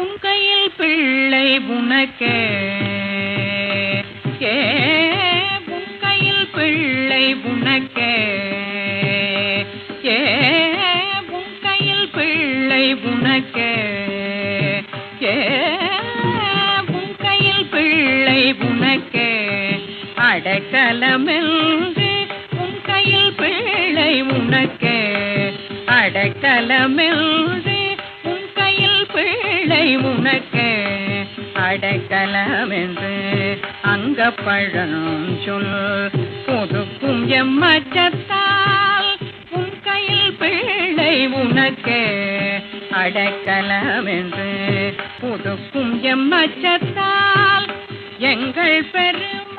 உன் கையில் பிள்ளை உனக்கே உன் கையில் பிள்ளை உனக்கே உன் கையில் பிள்ளை உனக்கே உன் கையில் பிள்ளை உனக்கே அடைக்கலமென்று உன் கையில் பிள்ளை உனக்கே அடைக்கலமென்று உன் கையில் பிள்ளை உனக்கே அடைக்கலமென்று அங்கப்பழம் சொல் புதுக்கும் எம்மச்சத்தால் உன் கையில் பிள்ளை உனக்கே அடைக்கலமென்று புதுக்கும் எம்மச்சத்தால் எங்கள் பெருமாள்